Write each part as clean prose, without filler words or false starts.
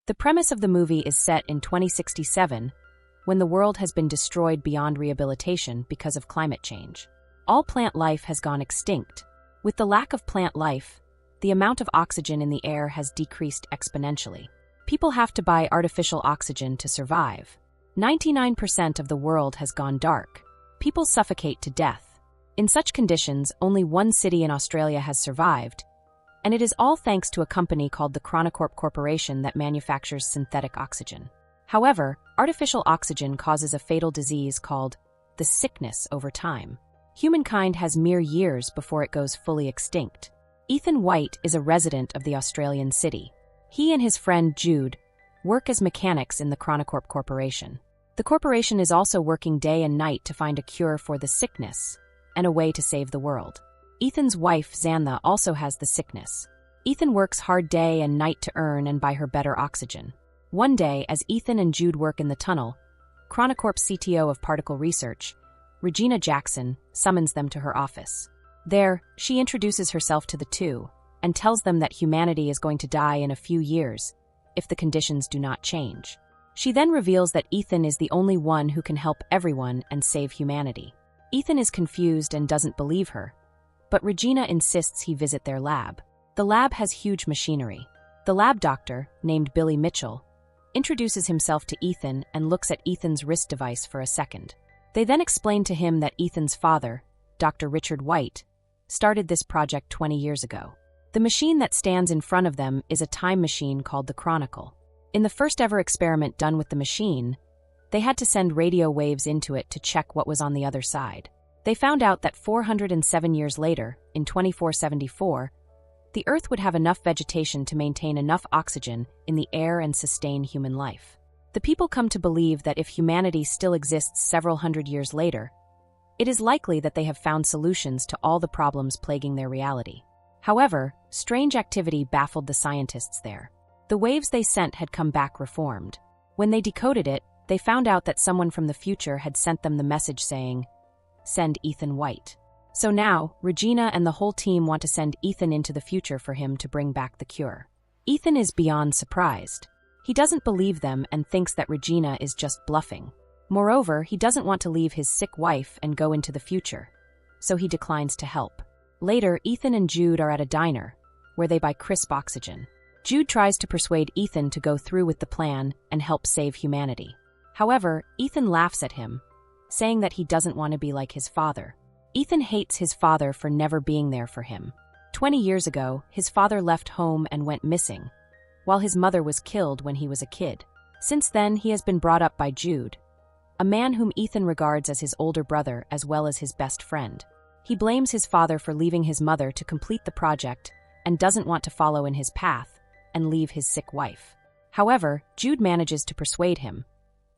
The premise of the movie is set in 2067, when the world has been destroyed beyond rehabilitation because of climate change. All plant life has gone extinct. With the lack of plant life, the amount of oxygen in the air has decreased exponentially. People have to buy artificial oxygen to survive. 99% of the world has gone dark. People suffocate to death. In such conditions, only one city in Australia has survived, and it is all thanks to a company called the Chronocorp Corporation that manufactures synthetic oxygen. However, artificial oxygen causes a fatal disease called the sickness over time. Humankind has mere years before it goes fully extinct. Ethan White is a resident of the Australian city. He and his friend Jude work as mechanics in the Chronocorp Corporation. The corporation is also working day and night to find a cure for the sickness and a way to save the world. Ethan's wife, Xantha, also has the sickness. Ethan works hard day and night to earn and buy her better oxygen. One day, as Ethan and Jude work in the tunnel, Chronocorp CTO of Particle Research, Regina Jackson, summons them to her office. There, she introduces herself to the two and tells them that humanity is going to die in a few years if the conditions do not change. She then reveals that Ethan is the only one who can help everyone and save humanity. Ethan is confused and doesn't believe her, but Regina insists he visit their lab. The lab has huge machinery. The lab doctor, named Billy Mitchell, introduces himself to Ethan and looks at Ethan's wrist device for a second. They then explain to him that Ethan's father, Dr. Richard White, started this project 20 years ago. The machine that stands in front of them is a time machine called the Chronicle. In the first ever experiment done with the machine, they had to send radio waves into it to check what was on the other side. They found out that 407 years later, in 2474, the Earth would have enough vegetation to maintain enough oxygen in the air and sustain human life. The people come to believe that if humanity still exists several hundred years later, it is likely that they have found solutions to all the problems plaguing their reality. However, strange activity baffled the scientists there. The waves they sent had come back reformed. When they decoded it, they found out that someone from the future had sent them the message saying, "Send Ethan White." So now, Regina and the whole team want to send Ethan into the future for him to bring back the cure. Ethan is beyond surprised. He doesn't believe them and thinks that Regina is just bluffing. Moreover, he doesn't want to leave his sick wife and go into the future, so he declines to help. Later, Ethan and Jude are at a diner, where they buy crisp oxygen. Jude tries to persuade Ethan to go through with the plan and help save humanity. However, Ethan laughs at him, saying that he doesn't want to be like his father. Ethan hates his father for never being there for him. 20 years ago, his father left home and went missing, while his mother was killed when he was a kid. Since then, he has been brought up by Jude, a man whom Ethan regards as his older brother as well as his best friend. He blames his father for leaving his mother to complete the project and doesn't want to follow in his path and leave his sick wife. However, Jude manages to persuade him,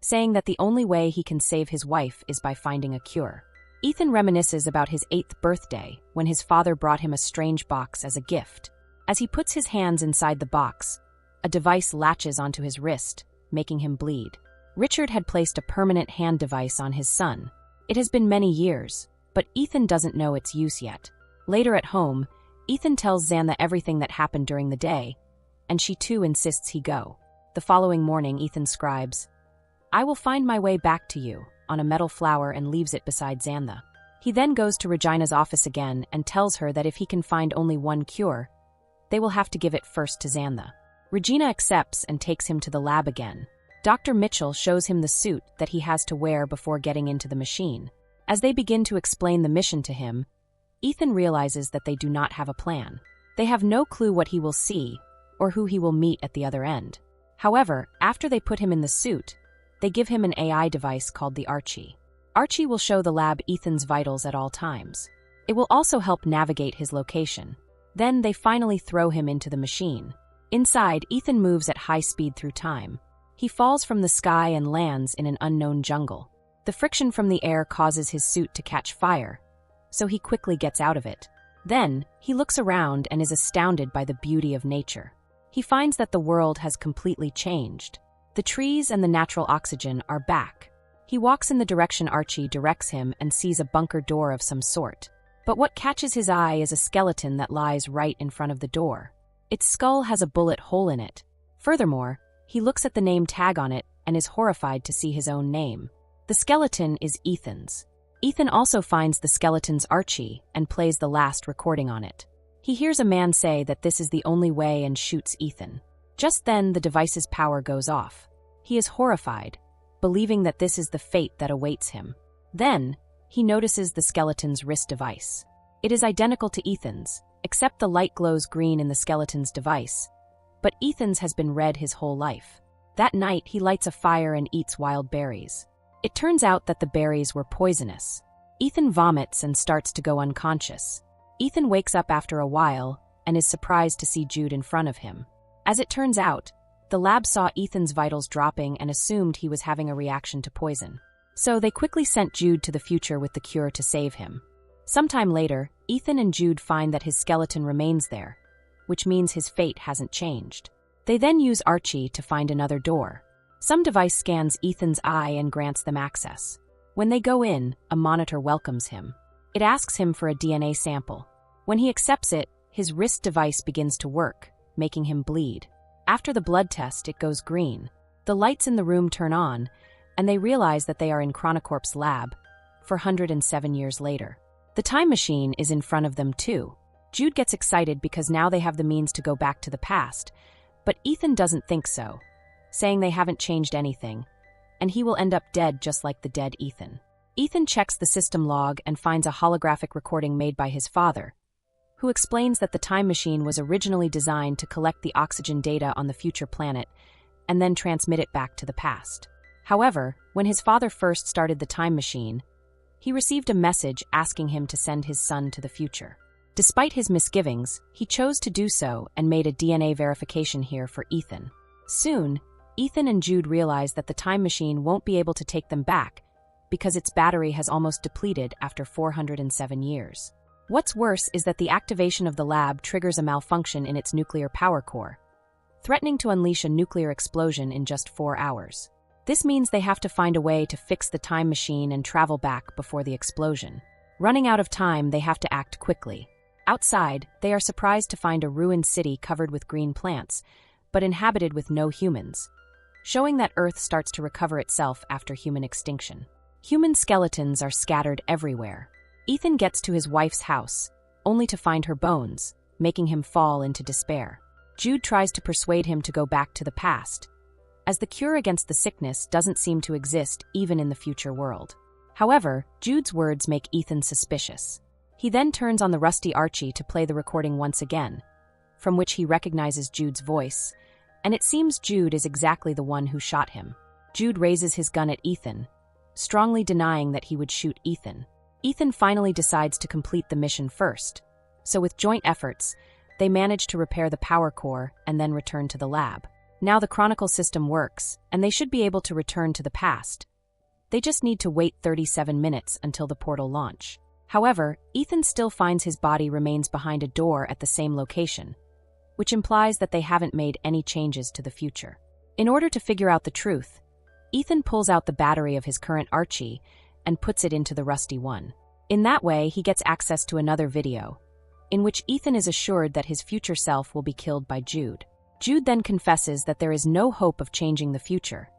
saying that the only way he can save his wife is by finding a cure. Ethan reminisces about his 8th birthday when his father brought him a strange box as a gift. As he puts his hands inside the box, a device latches onto his wrist, making him bleed. Richard had placed a permanent hand device on his son. It has been many years, but Ethan doesn't know its use yet. Later at home, Ethan tells Xantha everything that happened during the day, and she too insists he go. The following morning, Ethan scribes, "I will find my way back to you," on a metal flower and leaves it beside Xantha. He then goes to Regina's office again and tells her that if he can find only one cure, they will have to give it first to Xantha. Regina accepts and takes him to the lab again. Dr. Mitchell shows him the suit that he has to wear before getting into the machine. As they begin to explain the mission to him, Ethan realizes that they do not have a plan. They have no clue what he will see or who he will meet at the other end. However, after they put him in the suit, they give him an AI device called the Archie. Archie will show the lab Ethan's vitals at all times. It will also help navigate his location. Then they finally throw him into the machine. Inside, Ethan moves at high speed through time. He falls from the sky and lands in an unknown jungle. The friction from the air causes his suit to catch fire, so he quickly gets out of it. Then, he looks around and is astounded by the beauty of nature. He finds that the world has completely changed. The trees and the natural oxygen are back. He walks in the direction Archie directs him and sees a bunker door of some sort. But what catches his eye is a skeleton that lies right in front of the door. Its skull has a bullet hole in it. Furthermore, He looks at the name tag on it and is horrified to see his own name. The skeleton is Ethan's. Ethan also finds the skeleton's Archie and plays the last recording on it. He hears a man say that this is the only way and shoots Ethan. Just then, the device's power goes off. He is horrified, believing that this is the fate that awaits him. Then, he notices the skeleton's wrist device. It is identical to Ethan's, except the light glows green in the skeleton's device. But Ethan's has been red his whole life. That night, he lights a fire and eats wild berries. It turns out that the berries were poisonous. Ethan vomits and starts to go unconscious. Ethan wakes up after a while and is surprised to see Jude in front of him. As it turns out, the lab saw Ethan's vitals dropping and assumed he was having a reaction to poison. So they quickly sent Jude to the future with the cure to save him. Sometime later, Ethan and Jude find that his skeleton remains there, which means his fate hasn't changed. They then use Archie to find another door. Some device scans Ethan's eye and grants them access. When they go in, a monitor welcomes him. It asks him for a DNA sample. When he accepts it, his wrist device begins to work, making him bleed. After the blood test, it goes green. The lights in the room turn on, and they realize that they are in Chronicorp's lab, 407 years later. The time machine is in front of them too. Jude gets excited because now they have the means to go back to the past, but Ethan doesn't think so, saying they haven't changed anything, and he will end up dead just like the dead Ethan. Ethan checks the system log and finds a holographic recording made by his father, who explains that the time machine was originally designed to collect the oxygen data on the future planet and then transmit it back to the past. However, when his father first started the time machine, he received a message asking him to send his son to the future. Despite his misgivings, he chose to do so and made a DNA verification here for Ethan. Soon, Ethan and Jude realize that the time machine won't be able to take them back because its battery has almost depleted after 407 years. What's worse is that the activation of the lab triggers a malfunction in its nuclear power core, threatening to unleash a nuclear explosion in just 4 hours. This means they have to find a way to fix the time machine and travel back before the explosion. Running out of time, they have to act quickly. Outside, they are surprised to find a ruined city covered with green plants, but inhabited with no humans, showing that Earth starts to recover itself after human extinction. Human skeletons are scattered everywhere. Ethan gets to his wife's house, only to find her bones, making him fall into despair. Jude tries to persuade him to go back to the past, as the cure against the sickness doesn't seem to exist even in the future world. However, Jude's words make Ethan suspicious. He then turns on the rusty Archie to play the recording once again, from which he recognizes Jude's voice, and it seems Jude is exactly the one who shot him. Jude raises his gun at Ethan, strongly denying that he would shoot Ethan. Ethan finally decides to complete the mission first, so with joint efforts, they manage to repair the power core and then return to the lab. Now the Chronicle system works, and they should be able to return to the past. They just need to wait 37 minutes until the portal launch. However, Ethan still finds his body remains behind a door at the same location, which implies that they haven't made any changes to the future. In order to figure out the truth, Ethan pulls out the battery of his current Archie and puts it into the rusty one. In that way, he gets access to another video, in which Ethan is assured that his future self will be killed by Jude. Jude then confesses that there is no hope of changing the future,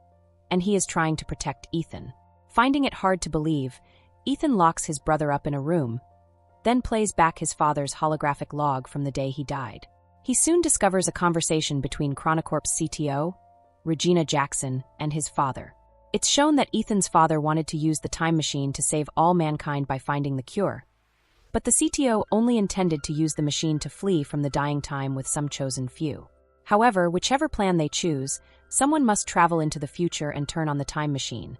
and he is trying to protect Ethan. Finding it hard to believe, Ethan locks his brother up in a room, then plays back his father's holographic log from the day he died. He soon discovers a conversation between Chronicorp's CTO, Regina Jackson, and his father. It's shown that Ethan's father wanted to use the time machine to save all mankind by finding the cure, but the CTO only intended to use the machine to flee from the dying time with some chosen few. However, whichever plan they choose, someone must travel into the future and turn on the time machine.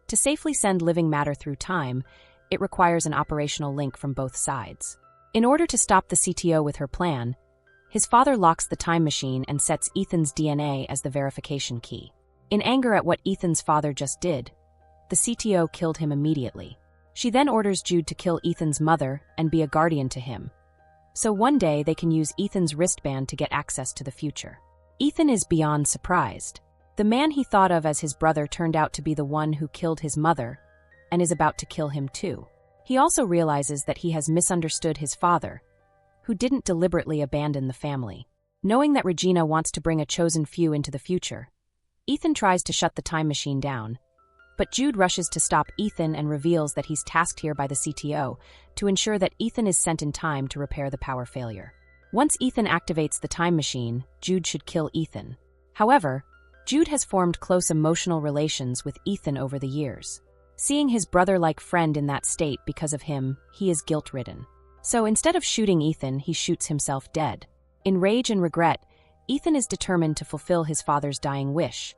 To safely send living matter through time, it requires an operational link from both sides. In order to stop the CTO with her plan, his father locks the time machine and sets Ethan's DNA as the verification key. In anger at what Ethan's father just did, the CTO killed him immediately. She then orders Jude to kill Ethan's mother and be a guardian to him, so one day they can use Ethan's wristband to get access to the future. Ethan is beyond surprised. The man he thought of as his brother turned out to be the one who killed his mother and is about to kill him too. He also realizes that he has misunderstood his father, who didn't deliberately abandon the family. Knowing that Regina wants to bring a chosen few into the future, Ethan tries to shut the time machine down, but Jude rushes to stop Ethan and reveals that he's tasked here by the CTO to ensure that Ethan is sent in time to repair the power failure. Once Ethan activates the time machine, Jude should kill Ethan. However, Jude has formed close emotional relations with Ethan over the years. Seeing his brother-like friend in that state because of him, he is guilt-ridden. So instead of shooting Ethan, he shoots himself dead. In rage and regret, Ethan is determined to fulfill his father's dying wish,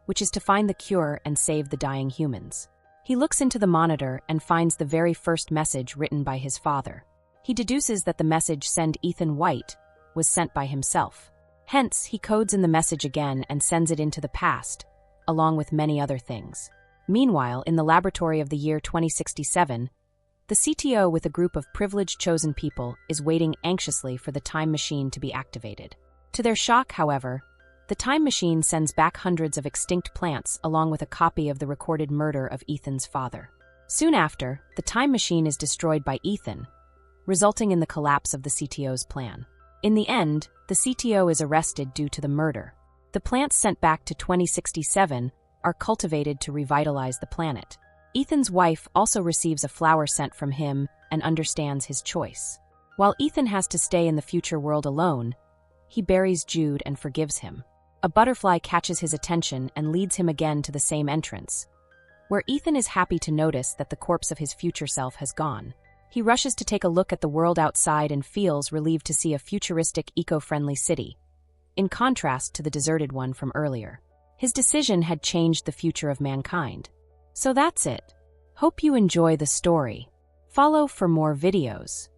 which is to find the cure and save the dying humans. He looks into the monitor and finds the very first message written by his father. He deduces that the message "Send Ethan White" was sent by himself. Hence, he codes in the message again and sends it into the past, along with many other things. Meanwhile, in the laboratory of the year 2067, the CTO with a group of privileged chosen people is waiting anxiously for the time machine to be activated. To their shock, however, the time machine sends back hundreds of extinct plants along with a copy of the recorded murder of Ethan's father. Soon after, the time machine is destroyed by Ethan, resulting in the collapse of the CTO's plan. In the end, the CTO is arrested due to the murder. The plants sent back to 2067 are cultivated to revitalize the planet. Ethan's wife also receives a flower sent from him and understands his choice. While Ethan has to stay in the future world alone, he buries Jude and forgives him. A butterfly catches his attention and leads him again to the same entrance, where Ethan is happy to notice that the corpse of his future self has gone. He rushes to take a look at the world outside and feels relieved to see a futuristic, eco-friendly city, in contrast to the deserted one from earlier. His decision had changed the future of mankind. So that's it. Hope you enjoy the story. Follow for more videos.